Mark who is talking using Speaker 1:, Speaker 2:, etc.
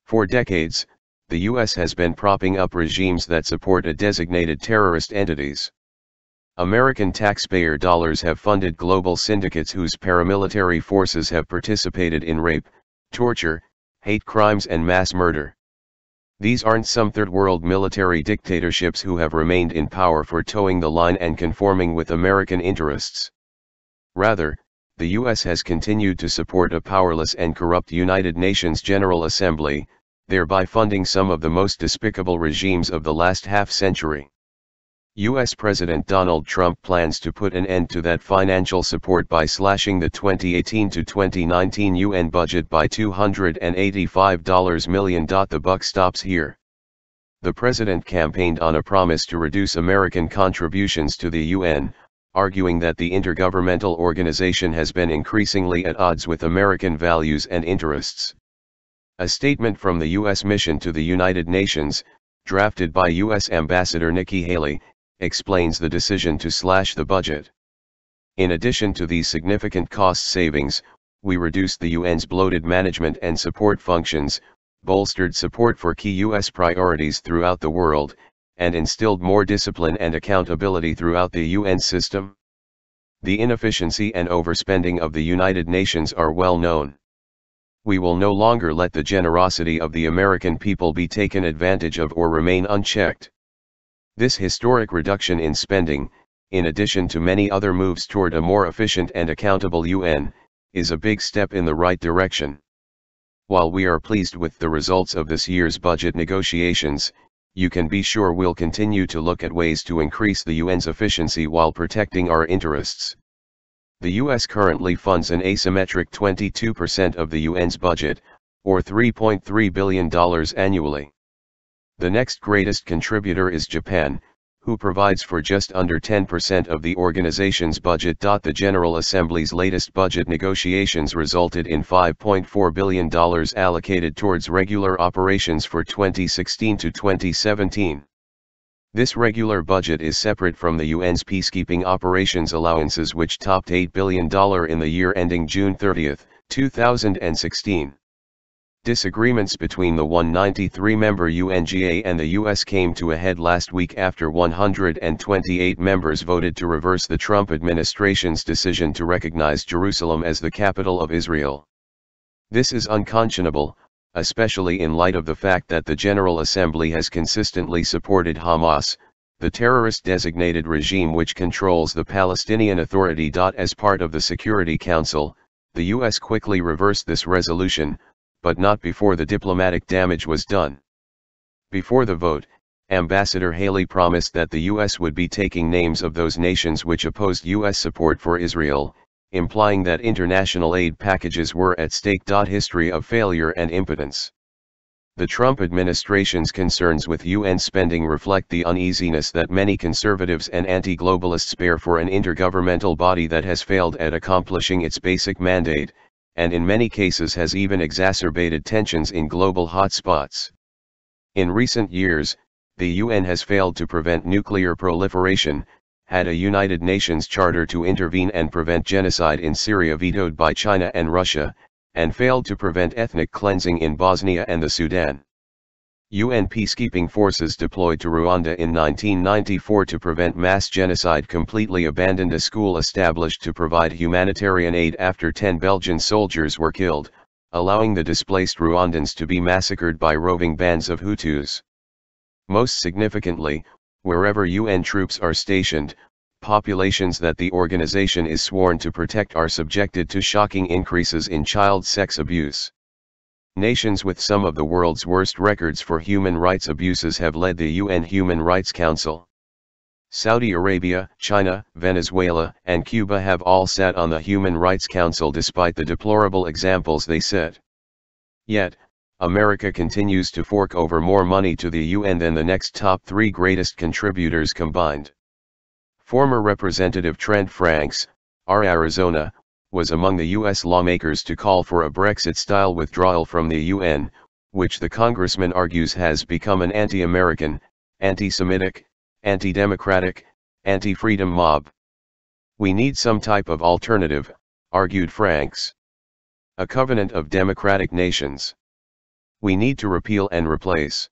Speaker 1: For decades, the U.S. has been propping up regimes that support a designated terrorist entities. American taxpayer dollars have funded global syndicates whose paramilitary forces have participated in rape, torture, hate crimes and mass murder. These aren't some third-world military dictatorships who have remained in power for towing the line and conforming with American interests. Rather, the U.S. has continued to support a powerless and corrupt United Nations General Assembly, thereby funding some of the most despicable regimes of the last half-century. U.S. President Donald Trump plans to put an end to that financial support by slashing the 2018 to 2019 UN budget by $285 million. The buck stops here. The president campaigned on a promise to reduce American contributions to the UN, arguing that the intergovernmental organization has been increasingly at odds with American values and interests. A statement from the U.S. mission to the United Nations, drafted by U.S. Ambassador Nikki Haley, explains the decision to slash the budget. In addition to these significant cost savings, we reduced the UN's bloated management and support functions, bolstered support for key U.S. priorities throughout the world, and instilled more discipline and accountability throughout the UN system. The inefficiency and overspending of the United Nations are well known. We will no longer let the generosity of the American people be taken advantage of or remain unchecked. This historic reduction in spending, in addition to many other moves toward a more efficient and accountable UN, is a big step in the right direction. While we are pleased with the results of this year's budget negotiations, you can be sure we'll continue to look at ways to increase the UN's efficiency while protecting our interests. The U.S. currently funds an asymmetric 22% of the UN's budget, or $3.3 billion annually. The next greatest contributor is Japan, who provides for just under 10% of the organization's budget. The General Assembly's latest budget negotiations resulted in $5.4 billion allocated towards regular operations for 2016 to 2017. This regular budget is separate from the UN's peacekeeping operations allowances, which topped $8 billion in the year ending June 30, 2016. Disagreements between the 193-member UNGA and the U.S. came to a head last week after 128 members voted to reverse the Trump administration's decision to recognize Jerusalem as the capital of Israel. This is unconscionable, especially in light of the fact that the General Assembly has consistently supported Hamas, the terrorist-designated regime which controls the Palestinian Authority. As part of the Security Council, the U.S. quickly reversed this resolution, but not before the diplomatic damage was done. Before the vote, Ambassador Haley promised that the U.S. would be taking names of those nations which opposed U.S. support for Israel, implying that international aid packages were at stake. History of failure and impotence. The Trump administration's concerns with UN spending reflect the uneasiness that many conservatives and anti-globalists bear for an intergovernmental body that has failed at accomplishing its basic mandate, and in many cases has even exacerbated tensions in global hotspots. In recent years, the UN has failed to prevent nuclear proliferation, had a United Nations charter to intervene and prevent genocide in Syria vetoed by China and Russia, and failed to prevent ethnic cleansing in Bosnia and the Sudan. UN peacekeeping forces deployed to Rwanda in 1994 to prevent mass genocide completely abandoned a school established to provide humanitarian aid after 10 Belgian soldiers were killed, allowing the displaced Rwandans to be massacred by roving bands of Hutus. Most significantly, wherever UN troops are stationed, populations that the organization is sworn to protect are subjected to shocking increases in child sex abuse. Nations with some of the world's worst records for human rights abuses have led the UN Human Rights Council. Saudi Arabia, China, Venezuela, and Cuba have all sat on the Human Rights Council despite the deplorable examples they set. Yet, America continues to fork over more money to the UN than the next top 3 greatest contributors combined. Former Representative Trent Franks, R. Arizona, was among the U.S. lawmakers to call for a Brexit-style withdrawal from the UN, which the congressman argues has become an anti-American, anti-Semitic, anti-democratic, anti-freedom mob. We need some type of alternative, argued Franks. A covenant of democratic nations. We need to repeal and replace.